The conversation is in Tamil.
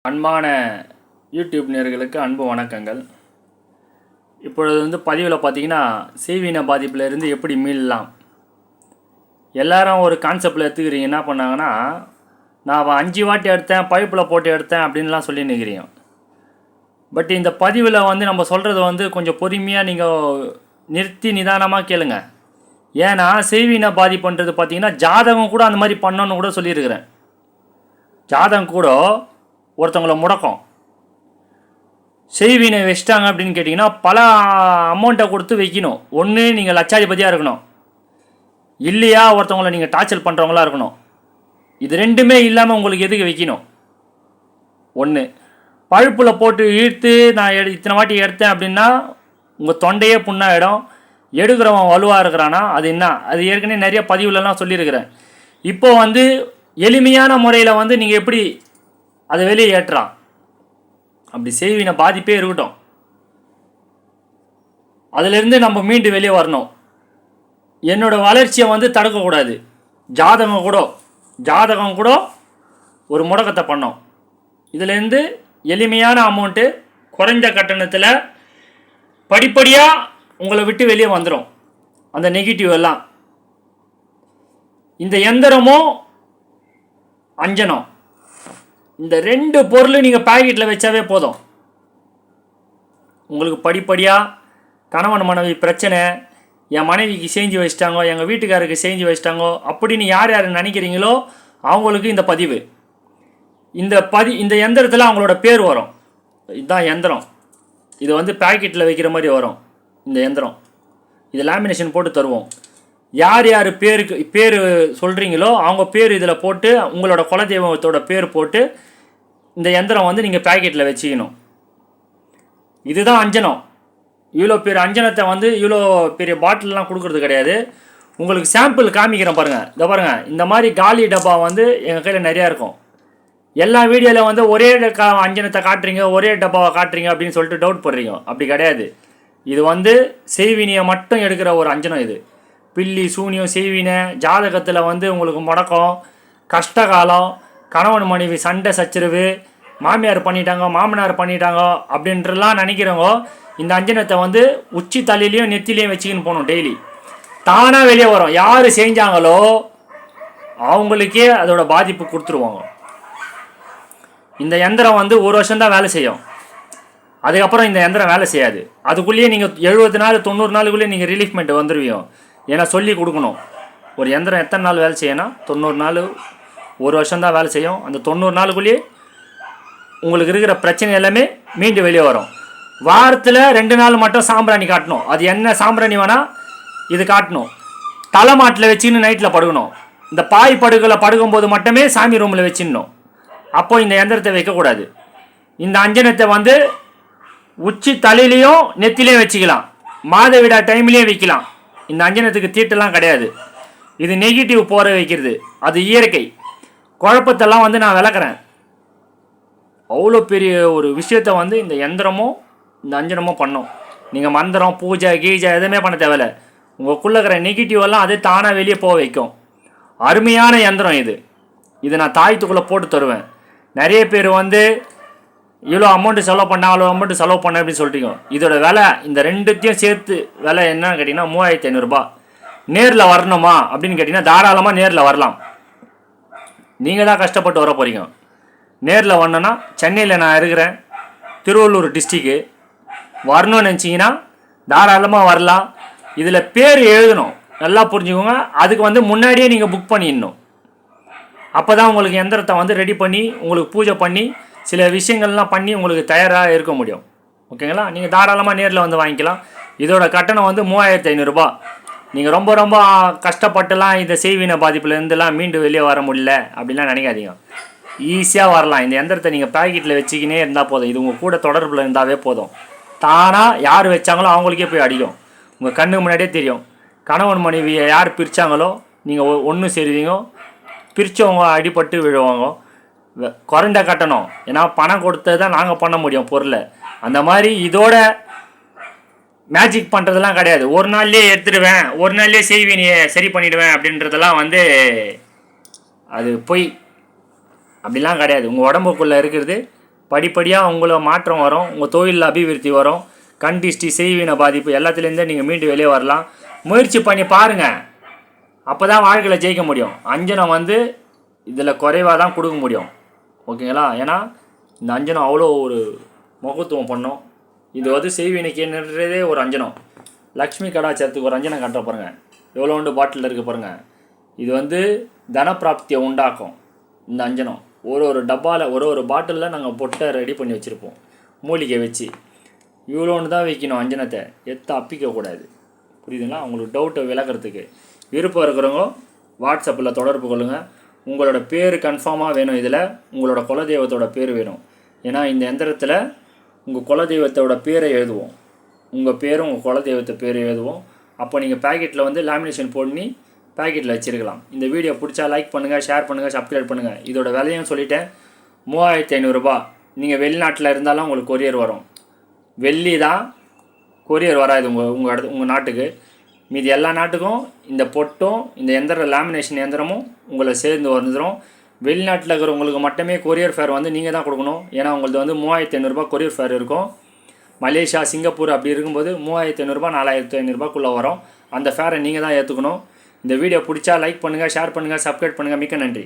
அன்பான யூடியூப் நேயர்களுக்கு அன்பு வணக்கங்கள். இப்பொழுது பதிவில் பார்த்தீங்கன்னா, செய்வின பாதிப்பிலிருந்து எப்படி மீளலாம். எல்லாரும் ஒரு கான்செப்டில் எடுத்துக்கிறீங்க. என்ன பண்ணாங்கன்னா, நான் 5 வாட்டி எடுத்தேன், பைப்பில் போட்டு எடுத்தேன் அப்படின்லாம் சொல்லி நிற்கிறீங்க. பட் இந்த பதிவில் நம்ம சொல்கிறது கொஞ்சம் பொறுமையாக நீங்கள் நிறுத்தி நிதானமாக கேளுங்க. ஏன்னா செய்வின பாதிப்புன்றது பார்த்தீங்கன்னா, ஜாதகம் கூட அந்த மாதிரி பண்ணணுன்னு கூட சொல்லியிருக்கிறேன். ஜாதகம் கூட ஒருத்தவங்களை முடக்கம் செய்வினை வச்சிட்டாங்க அப்படின்னு கேட்டிங்கன்னா, பல அமௌண்ட்டை கொடுத்து வைக்கணும். ஒன்று நீங்கள் லட்சாதிபதியாக இருக்கணும், இல்லையா ஒருத்தவங்களை நீங்கள் டார்ச்சர் பண்ணுறவங்களா இருக்கணும். இது ரெண்டுமே இல்லாமல் உங்களுக்கு எதுக்கு வைக்கணும்? ஒன்று பழுப்பில் போட்டு இழுத்து நான் இத்தனை வாட்டி எடுத்தேன் அப்படின்னா உங்கள் தொண்டையே புண்ணாயிடும். எடுக்கிறவன் வலுவாக இருக்கிறானா அது என்ன? அது ஏற்கனவே நிறைய பதிவுலலாம் சொல்லியிருக்கிறேன். இப்போ எளிமையான முறையில் நீங்கள் எப்படி அதை வெளியே ஏற்றலாம். அப்படி செய்வின பாதிப்பே இருக்கட்டும், அதிலிருந்து நம்ம மீண்டு வெளியே வரணும். என்னோடய வளர்ச்சியை தடுக்கக்கூடாது. ஜாதகம் கூட ஒரு முடக்கத்தை பண்ணோம். இதிலேருந்து எளிமையான அமௌண்ட்டு குறைஞ்ச கட்டணத்தில் படிப்படியாக உங்களை விட்டு வெளியே வந்துடும் அந்த நெகட்டிவ் எல்லாம். இந்த எந்திரமும் அஞ்சனம், இந்த 2 பொருள் நீங்கள் பாக்கெட்டில் வச்சாவே போதும். உங்களுக்கு படிப்படியாக கணவன் மனைவி பிரச்சனை, என் மனைவிக்கு செஞ்சு வச்சிட்டாங்கோ, எங்கள் வீட்டுக்காரருக்கு செஞ்சு வச்சிட்டாங்கோ அப்படின்னு யார் நினைக்கிறீங்களோ அவங்களுக்கு இந்த பதிவு, இந்த எந்திரத்தில் அவங்களோட பேர் வரும். இதுதான் எந்திரம். இது பாக்கெட்டில் வைக்கிற மாதிரி வரும். இந்த எந்திரம் இது லேமினேஷன் போட்டு தருவோம். யார் பேர் சொல்கிறீங்களோ அவங்க பேர் இதில் போட்டு, உங்களோட குலதெய்வத்தோட பேர் போட்டு இந்த எந்திரம் நீங்கள் பாக்கெட்டில் வச்சுக்கணும். இதுதான் அஞ்சனம். இவ்வளோ பெரிய அஞ்சனத்தை இவ்வளோ பெரிய பாட்டிலெலாம் கொடுக்குறது கிடையாது. உங்களுக்கு சாம்பிள் காமிக்கிறேன் பாருங்கள். இதை பாருங்கள், இந்த மாதிரி காலி டப்பா எங்கள் கையில் நிறையா இருக்கும். எல்லா வீடியோவில் ஒரே அஞ்சனத்தை காட்டுறீங்க, ஒரே டப்பாவை காட்டுறீங்க அப்படின்னு சொல்லிட்டு டவுட் போடுறீங்க. அப்படி கிடையாது. இது செய்வினியை மட்டும் எடுக்கிற ஒரு அஞ்சனம். இது பில்லி சூனியம் செய்வினை, ஜாதகத்தில் உங்களுக்கு முடக்கம், கஷ்டகாலம், கணவன் மனைவி சண்டை சச்சரவு, மாமியார் பண்ணிட்டாங்க மாமனார் பண்ணிட்டாங்க அப்படின்றலாம் நினைக்கிறவங்க இந்த அஞ்சனத்தை உச்சி தலையிலையும் நெத்திலையும் வச்சுக்கின்னு போகணும். டெய்லி தானாக வெளியே வரும். யார் செஞ்சாங்களோ அவங்களுக்கே அதோட பாதிப்பு கொடுத்துருவாங்க. இந்த எந்திரம் 1 வருஷம்தான் வேலை செய்யும். அதுக்கப்புறம் இந்த எந்திரம் வேலை செய்யாது. அதுக்குள்ளேயே நீங்கள் 70 நாள் 90 நாளுக்குள்ளேயே நீங்கள் ரிலீஃப்மெண்ட் வந்துடுவீங்க. ஏன்னா சொல்லி கொடுக்கணும். ஒரு எந்திரம் எத்தனை நாள் வேலை செய்யணும்? 90 நாள், 1 வருஷம்தான் வேலை செய்யும். அந்த 90 நாளுக்குள்ளேயே உங்களுக்கு இருக்கிற பிரச்சனை எல்லாமே மீண்டு வெளியே வரும். வாரத்தில் 2 நாள் மட்டும் சாம்பிராணி காட்டணும். அது என்ன சாம்பிராணி வேணால் இது காட்டணும். தலைமாட்டில் வச்சுன்னு நைட்டில் படுக்கணும். இந்த பாய் படுக்கையில் படுக்கும்போது மட்டுமே சாமி ரூமில் வச்சிடணும். அப்போ இந்த எந்திரத்தை வைக்கக்கூடாது. இந்த அஞ்சனத்தை உச்சி தலையிலையும் நெத்திலையும் வச்சுக்கலாம். மாதவிடா டைம்லேயும் வைக்கலாம். இந்த அஞ்சனத்துக்கு தீட்டெல்லாம் கிடையாது. இது நெகட்டிவ் போகிற வைக்கிறது. அது இயற்கை. குழப்பத்தெல்லாம் நான் விளக்குறேன். அவ்வளோ பெரிய ஒரு விஷயத்தை இந்த எந்திரமும் இந்த அஞ்சனமும் பண்ணோம். நீங்கள் மந்திரம் பூஜை கீஜை எதுவுமே பண்ண தேவையில்லை. உங்களுக்குள்ளே இருக்கிற நெகட்டிவ் எல்லாம் அது தானாக வெளியே போக வைக்கும். அருமையான எந்திரம் இது. இதை நான் தாயத்துக்குள்ளே போட்டு தருவேன். நிறைய பேர் இவ்வளோ அமௌண்ட்டு செலவு பண்ண அவ்வளோ அமௌண்ட்டு செலவு பண்ண அப்படின்னு சொல்லிட்டீங்க. இதோட விலை இந்த ரெண்டுத்தையும் சேர்த்து விலை என்னன்னு கேட்டிங்கன்னா 3500 நேரில் வரணுமா அப்படின்னு கேட்டிங்கன்னா தாராளமாக நேரில் வரலாம். நீங்கள் தான் கஷ்டப்பட்டு வர போகிறீங்க. நேரில் வரணுன்னா சென்னையில் நான் இருக்கிறேன், திருவள்ளூர் டிஸ்ட்ரிக்கு. வரணும்னு நினச்சிங்கன்னா தாராளமாக வரலாம். இதில் பேர் எழுதணும், நல்லா புரிஞ்சுக்கோங்க. அதுக்கு முன்னாடியே நீங்கள் புக் பண்ணிடணும். அப்போ தான் உங்களுக்கு எந்திரத்தை ரெடி பண்ணி உங்களுக்கு பூஜை பண்ணி சில விஷயங்கள்லாம் பண்ணி உங்களுக்கு தயாராக இருக்க முடியும். ஓகேங்களா? நீங்கள் தாராளமாக நேரில் வாங்கிக்கலாம். இதோட கட்டணம் 3500. நீங்கள் ரொம்ப ரொம்ப கஷ்டப்பட்டுலாம் இந்த செய்வின பாதிப்புலேருந்துலாம் மீண்டு வெளியே வர முடியல அப்படின்லாம் நினைக்காதீங்க. ஈஸியாக வரலாம். இந்த எந்திரத்தை நீங்கள் பாக்கெட்டில் வச்சுக்கினே இருந்தால் போதும். இது உங்கள் கூட தொடர்பில் இருந்தாவே போதும். தானாக யார் வச்சாங்களோ அவங்களுக்கே போய் அடிக்கும். உங்கள் கண்ணுக்கு முன்னாடியே தெரியும். கணவன் மனைவியை யார் பிரித்தாங்களோ நீங்கள் ஒன்று சேருவீங்க, பிரித்தவங்க அடிபட்டு விழுவாங்க. குறைந்த கட்டணம். ஏன்னா பணம் கொடுத்தது தான் நாங்கள் பண்ண முடியும் பொருளை. அந்த மாதிரி இதோட மேஜிக் பண்ணுறதெல்லாம் கிடையாது. ஒரு நாள்லேயே எடுத்துடுவேன், ஒரு நாள்லேயே செய்வினியை சரி பண்ணிவிடுவேன் அப்படின்றதெல்லாம் அது பொய். அப்படிலாம் கிடையாது. உங்கள் உடம்புக்குள்ளே இருக்கிறது படிப்படியாக உங்களை மாற்றம் வரும், உங்கள் தொழிலில் அபிவிருத்தி வரும், கண் திஷ்டி, செய்வின பாதிப்பு எல்லாத்துலேருந்தே நீங்கள் மீண்டு வெளியே வரலாம். முயற்சி பண்ணி பாருங்கள், அப்போ தான் வாழ்க்கையில் ஜெயிக்க முடியும். அஞ்சனம் வந்து இதில் குறைவாக தான் கொடுக்க முடியும், ஓகேங்களா? ஏன்னா இந்த அஞ்சனம் அவ்வளோ ஒரு முகத்துவம் பண்ணும். இது வந்து செய்வினைக்குன்றதே ஒரு அஞ்சனம். லக்ஷ்மி கடாச்சாரத்துக்கு ஒரு அஞ்சனம் கட்டுற பாருங்கள், எவ்வளோண்டு பாட்டில் இருக்குது பாருங்கள். இது வந்து தனப்பிராப்தியை உண்டாக்கும். இந்த அஞ்சனம் ஒரு டப்பாவில் ஒரு பாட்டிலில் நாங்கள் பொட்டை ரெடி பண்ணி வச்சுருப்போம், மூலிகை வச்சு. இவ்வளோன்னு தான் வைக்கணும் அஞ்சனத்தை, அப்பிக்கக்கூடாது. புரியுதுங்களா? உங்களுக்கு டவுட்டை விளக்குறதுக்கு விருப்பம் இருக்கிறவங்க வாட்ஸ்அப்பில் தொடர்பு கொள்ளுங்கள். உங்களோட பேர் கன்ஃபார்மாக வேணும். இதில் உங்களோட குலதெய்வத்தோட பேர் வேணும். ஏன்னா இந்த எந்திரத்தில் உங்கள் குலதெய்வத்தோட பேரை எழுதுவோம், உங்கள் பேரும் உங்கள் குலதெய்வத்தை பேர் எழுதுவோம். அப்போ நீங்கள் பேக்கெட்டில் வந்து லேமினேஷன் பண்ணி பேக்கெட்டில் வச்சுருக்கலாம். இந்த வீடியோ பிடிச்சா லைக் பண்ணுங்கள், ஷேர் பண்ணுங்கள், சப்ஸ்கிரைப் பண்ணுங்கள். இதோட விலையும் சொல்லிட்டேன், 3500 ரூபா. நீங்கள் வெளிநாட்டில் இருந்தாலும் உங்களுக்கு கொரியர் வரும். வெள்ளி தான் கொரியர் வராது உங்கள் நாட்டுக்கு. மீதி எல்லா நாட்டுக்கும் இந்த பொட்டும் இந்த எந்திர லேமினேஷன் எந்திரமும் உங்களை சேர்ந்து வந்துடும். வெளிநாட்டில் இருக்கிறவங்களுக்கு மட்டுமே கொரியர் ஃபேர் வந்து நீங்கள் தான் கொடுக்கணும். ஏன்னா உங்களது வந்து 3500 ரூபா கொரியர் ஃபேர் இருக்கும். மலேசியா, சிங்கப்பூர் அப்படி இருக்கும்போது 3500 ரூபா 4500 ரூபாய்க்குள்ளே வரும். அந்த ஃபேரை நீங்கள் தான் ஏற்றுக்கணும். இந்த வீடியோ பிடிச்சா லைக் பண்ணுங்கள், ஷேர் பண்ணுங்கள், சப்ஸ்கிரைப் பண்ணுங்கள். மிக்க நன்றி.